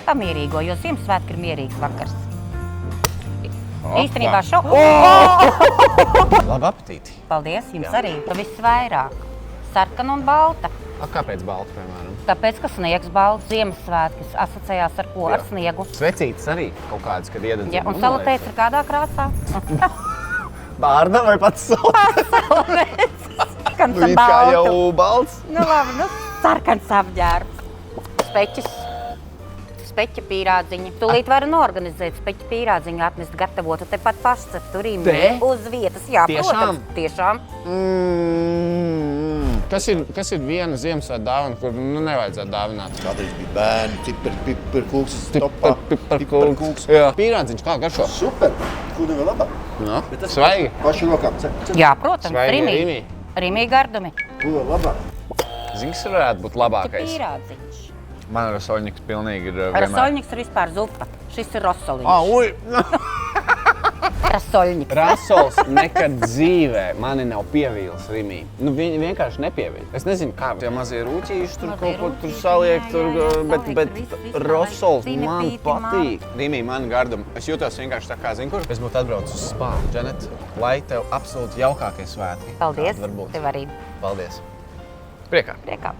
pamierīgo, jo Ziemassvētki ir mierīgs vakars. Opa. Īstenībā šo... Labu apetīti. Paldies, jums arī. Pa viss vairāk. Sarkana un balta. Kāpēc balta, piemēram? Tāpēc, ka sniegs balts, Ziemassvētki asociējās ar ko? Ar sniegu. Svecītes arī kaut kādas, kad iededz. Ja, un salatēts ir kādā krāsā? Bārda vai pats salatēts? Salatēts. Skans ar It kā baltu. jau balts. Nu labi, sarkans apģērbs. Speķis. Speķa pīrādziņa. Tūlīt varu norganizēt speķa pīrādziņu, atnest gatavotu tepat pašcep turīm uz vietas. Jā, Tiešām? protams, tiešām. Kas ir viena Ziemassvētku dāvana, kur nevajadzētu dāvināt? Kādreiz bija bērni, piparkūks, topā, piparkūks. Jā. Pīrādziņš kā garšo? Super, kur nevar labāk. No. Svaigi. Paši rokām. Jā, protams, Svaigi Rimī. Rimī. Rimī gardumi. Kur var labāk. Zini, kas varētu būt labākais? Pīrādziņš. Man rasoļņiks pilnīgi ir vienmēr. Rasoļņiks ir vispār zupa. Šis ir rosoliņš. Ui! Rasoļņiks. Rasols nekad dzīvē mani nav pievīlis Rimī. Nu, viņi vienkārši nepievīl. Es nezinu, kā tie mazie rūķīši tur Mazie kaut ko tur rūķīši, saliek, jā, jā, saliek bet tur visu, rosols lai man zinepīti patīk. Rimī, man gardum. Es jūtos vienkārši tā kā, zini, kur? Es būtu atbraucis uz spā. Džanet, lai tev absolūti jaukākie svētki. Paldies, Kādi var būt. tev arī. Paldies. Priekā. Priekā.